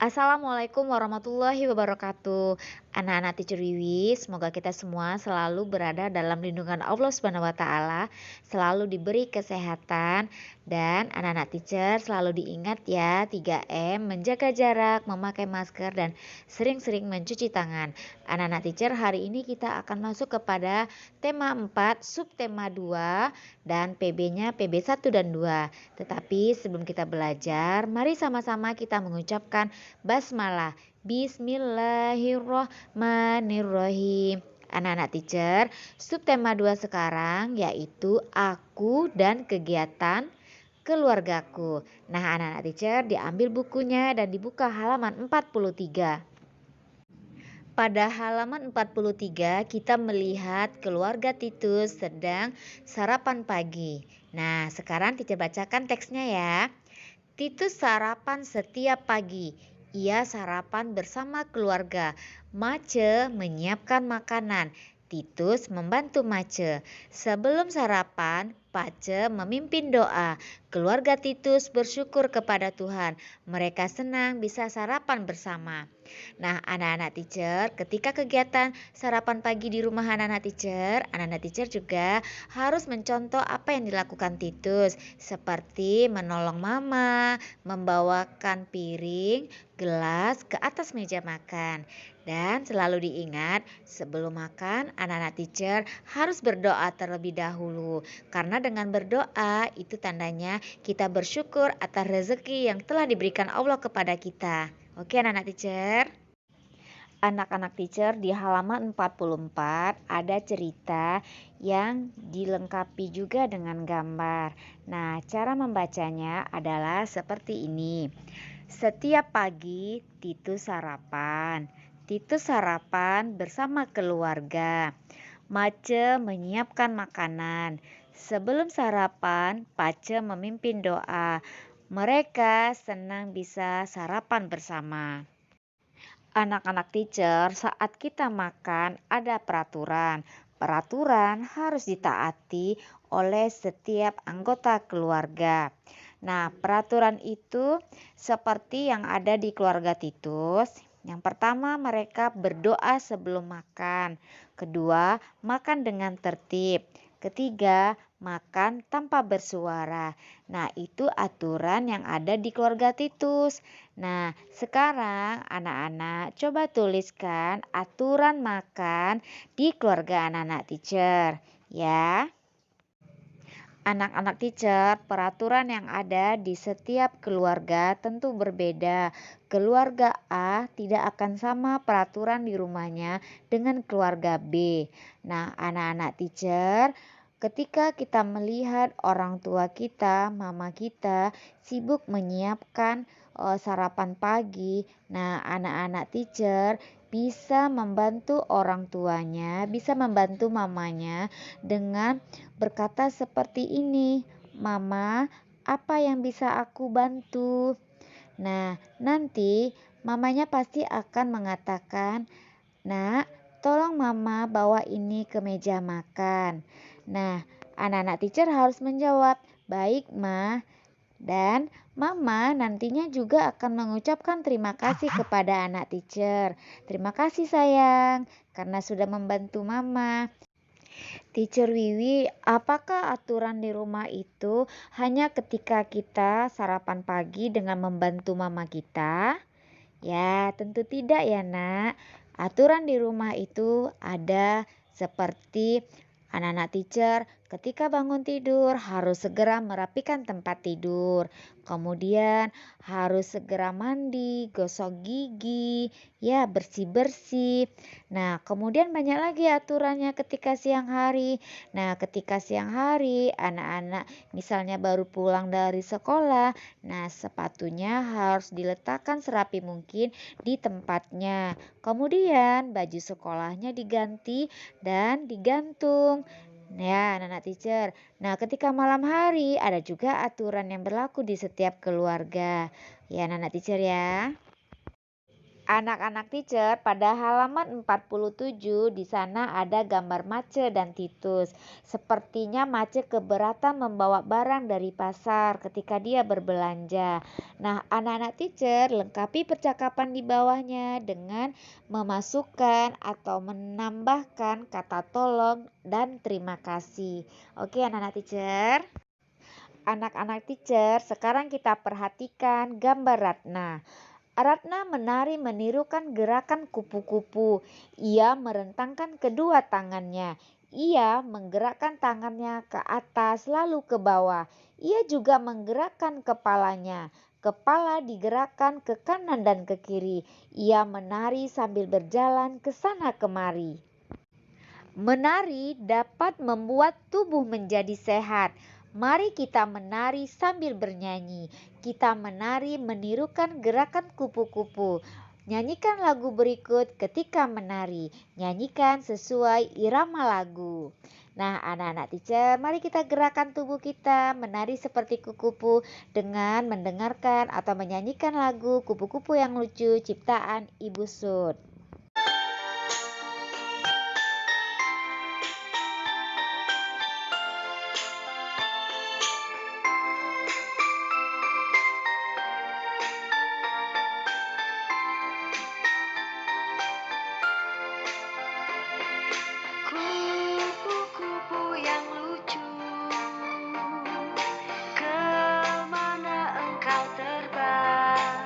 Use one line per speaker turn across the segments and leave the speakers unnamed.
Assalamualaikum warahmatullahi wabarakatuh. Anak-anak Teacher Wiwi, semoga kita semua selalu berada dalam lindungan Allah Subhanahu wa taala, selalu diberi kesehatan dan anak-anak teacher selalu diingat ya 3M, menjaga jarak, memakai masker dan sering-sering mencuci tangan. Anak-anak teacher, hari ini kita akan masuk kepada tema 4, subtema 2 dan PB-nya PB 1 dan 2. Tetapi sebelum kita belajar, mari sama-sama kita mengucapkan basmalah. Bismillahirrohmanirrohim. Anak-anak teacher, subtema 2 sekarang yaitu aku dan kegiatan keluargaku. Nah, anak-anak teacher diambil bukunya dan dibuka halaman 43. Pada halaman 43 kita melihat keluarga Titus sedang sarapan pagi. Nah, sekarang teacher bacakan teksnya ya. Titus sarapan setiap pagi. Ia sarapan bersama keluarga. Mace menyiapkan makanan. Titus membantu Mace. Sebelum sarapan, Pace memimpin doa. Keluarga Titus bersyukur kepada Tuhan. Mereka senang bisa sarapan bersama. Nah, anak-anak teacher, ketika kegiatan sarapan pagi di rumah anak-anak teacher juga harus mencontoh apa yang dilakukan Titus, seperti menolong mama, membawakan piring, gelas ke atas meja makan. Dan selalu diingat, sebelum makan, anak-anak teacher harus berdoa terlebih dahulu. Karena dengan berdoa, itu tandanya kita bersyukur atas rezeki yang telah diberikan Allah kepada kita. Oke anak-anak teacher. Anak-anak teacher di halaman 44 ada cerita yang dilengkapi juga dengan gambar. Nah, cara membacanya adalah seperti ini. Setiap pagi Titus sarapan. Titus sarapan bersama keluarga. Mace menyiapkan makanan. Sebelum sarapan, Pace memimpin doa. Mereka senang bisa sarapan bersama. Anak-anak teacher, saat kita makan ada peraturan. Peraturan harus ditaati oleh setiap anggota keluarga. Nah, peraturan itu seperti yang ada di keluarga Titus. Yang pertama, mereka berdoa sebelum makan. Kedua, makan dengan tertib. Ketiga, makan tanpa bersuara. Nah, itu aturan yang ada di keluarga Titus. Nah, sekarang anak-anak coba tuliskan aturan makan di keluarga anak-anak teacher, ya. Anak-anak teacher, peraturan yang ada di setiap keluarga tentu berbeda. Keluarga A tidak akan sama peraturan di rumahnya dengan keluarga B. Nah, anak-anak teacher, ketika kita melihat orang tua kita, mama kita sibuk menyiapkan sarapan pagi, nah anak-anak teacher bisa membantu orang tuanya, bisa membantu mamanya dengan berkata seperti ini, "Mama, apa yang bisa aku bantu?" Nah, nanti mamanya pasti akan mengatakan, "Nak, tolong mama bawa ini ke meja makan." Nah, anak-anak teacher harus menjawab, "Baik, Ma." Dan mama nantinya juga akan mengucapkan terima kasih kepada anak teacher. "Terima kasih sayang, karena sudah membantu mama." Teacher Wiwi, apakah aturan di rumah itu hanya ketika kita sarapan pagi dengan membantu mama kita? Ya, tentu tidak ya nak. Aturan di rumah itu ada seperti anak-anak teacher ketika bangun tidur harus segera merapikan tempat tidur. Kemudian harus segera mandi, gosok gigi, ya bersih-bersih. Nah, kemudian banyak lagi aturannya ketika siang hari. Nah, ketika siang hari anak-anak misalnya baru pulang dari sekolah, nah sepatunya harus diletakkan serapi mungkin di tempatnya. Kemudian baju sekolahnya diganti dan digantung. Ya, anak-anak teacher. Nah, ketika malam hari ada juga aturan yang berlaku di setiap keluarga. Ya, anak-anak teacher ya. Anak-anak teacher, pada halaman 47 di sana ada gambar Mace dan Titus. Sepertinya Mace keberatan membawa barang dari pasar ketika dia berbelanja. Nah, anak-anak teacher lengkapi percakapan di bawahnya dengan memasukkan atau menambahkan kata tolong dan terima kasih. Oke, anak-anak teacher. Anak-anak teacher, sekarang kita perhatikan gambar Ratna. Ratna menari menirukan gerakan kupu-kupu. Ia merentangkan kedua tangannya. Ia menggerakkan tangannya ke atas lalu ke bawah. Ia juga menggerakkan kepalanya. Kepala digerakkan ke kanan dan ke kiri. Ia menari sambil berjalan ke sana kemari. Menari dapat membuat tubuh menjadi sehat. Mari kita menari sambil bernyanyi. Kita menari menirukan gerakan kupu-kupu. Nyanyikan lagu berikut ketika menari. Nyanyikan sesuai irama lagu. Nah, anak-anak teacher, mari kita gerakan tubuh kita menari seperti kupu-kupu dengan mendengarkan atau menyanyikan lagu kupu-kupu yang lucu ciptaan Ibu Sud.
Kupu-kupu yang lucu, kemana engkau terbang?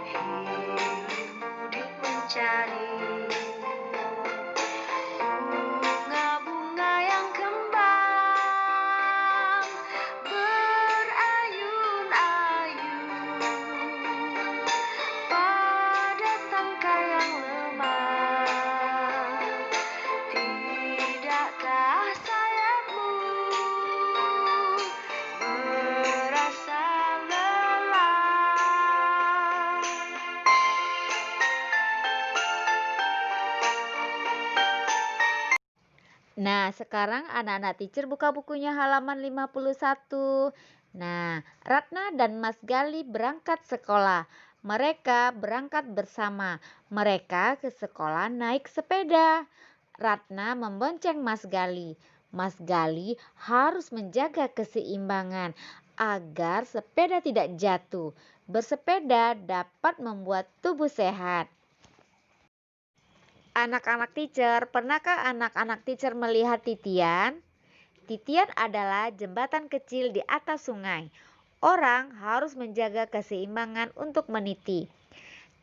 Hilir mudik mencari bunga-bunga yang kembang, berayun-ayun pada tangkai yang lemah. Tidakkah sayapmu merasa lelah?
Nah, sekarang anak-anak teacher buka bukunya halaman 51. Nah, Ratna dan Mas Gali berangkat sekolah. Mereka berangkat bersama. Mereka ke sekolah naik sepeda. Ratna membonceng Mas Gali. Mas Gali harus menjaga keseimbangan agar sepeda tidak jatuh. Bersepeda dapat membuat tubuh sehat. Anak-anak teacher, pernahkah anak-anak teacher melihat titian? Titian adalah jembatan kecil di atas sungai. Orang harus menjaga keseimbangan untuk meniti.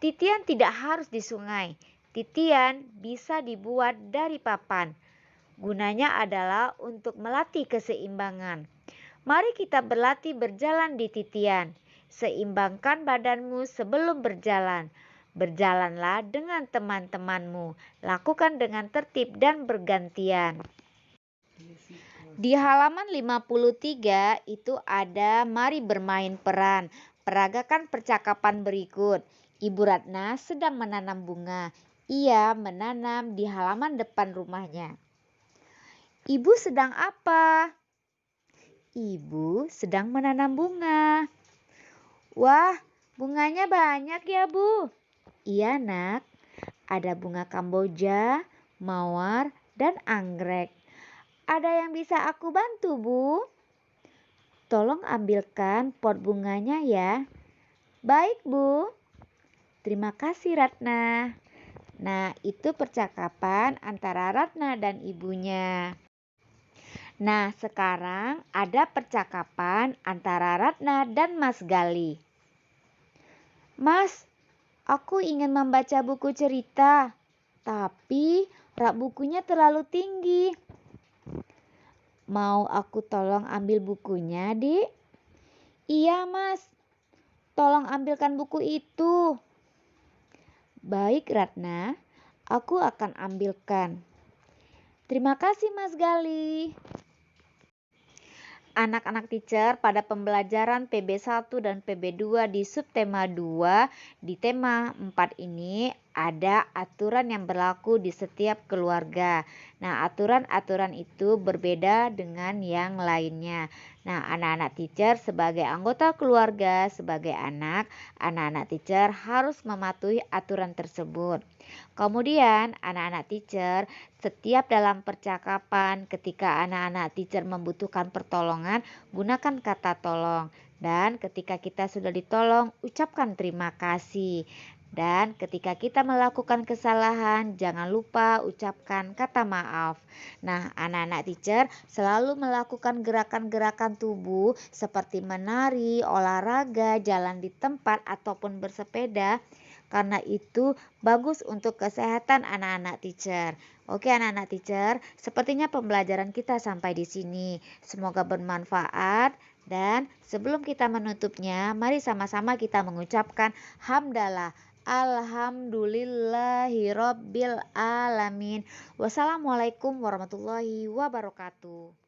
Titian tidak harus di sungai. Titian bisa dibuat dari papan. Gunanya adalah untuk melatih keseimbangan. Mari kita berlatih berjalan di titian. Seimbangkan badanmu sebelum berjalan. Berjalanlah dengan teman-temanmu. Lakukan dengan tertib dan bergantian. Di halaman 53 itu ada mari bermain peran. Peragakan percakapan berikut. Ibu Ratna sedang menanam bunga. Ia menanam di halaman depan rumahnya. Ibu sedang apa? Ibu sedang menanam bunga. Wah, bunganya banyak ya, Bu. Iya, Nak. Ada bunga kamboja, mawar, dan anggrek. Ada yang bisa aku bantu, Bu? Tolong ambilkan pot bunganya ya. Baik, Bu. Terima kasih, Ratna. Nah, itu percakapan antara Ratna dan ibunya. Nah, sekarang ada percakapan antara Ratna dan Mas Gali. Mas, aku ingin membaca buku cerita, tapi rak bukunya terlalu tinggi. Mau aku tolong ambil bukunya, Dik? Iya, Mas. Tolong ambilkan buku itu. Baik, Ratna. Aku akan ambilkan. Terima kasih, Mas Gali. Anak-anak teacher, pada pembelajaran PB1 dan PB2 di subtema 2 di tema 4 ini ada aturan yang berlaku di setiap keluarga. Nah, aturan-aturan itu berbeda dengan yang lainnya. Nah, anak-anak teacher sebagai anggota keluarga, sebagai anak-anak teacher harus mematuhi aturan tersebut. Kemudian, anak-anak teacher setiap dalam percakapan ketika anak-anak teacher membutuhkan pertolongan, gunakan kata tolong. Dan ketika kita sudah ditolong, ucapkan terima kasih. Dan ketika kita melakukan kesalahan, jangan lupa ucapkan kata maaf. Nah, anak-anak teacher selalu melakukan gerakan-gerakan tubuh seperti menari, olahraga, jalan di tempat, ataupun bersepeda. Karena itu bagus untuk kesehatan anak-anak teacher. Oke anak-anak teacher, sepertinya pembelajaran kita sampai di sini. Semoga bermanfaat. Dan sebelum kita menutupnya, mari sama-sama kita mengucapkan hamdalah. Alhamdulillahirobbil alamin. Wassalamualaikum warahmatullahi wabarakatuh.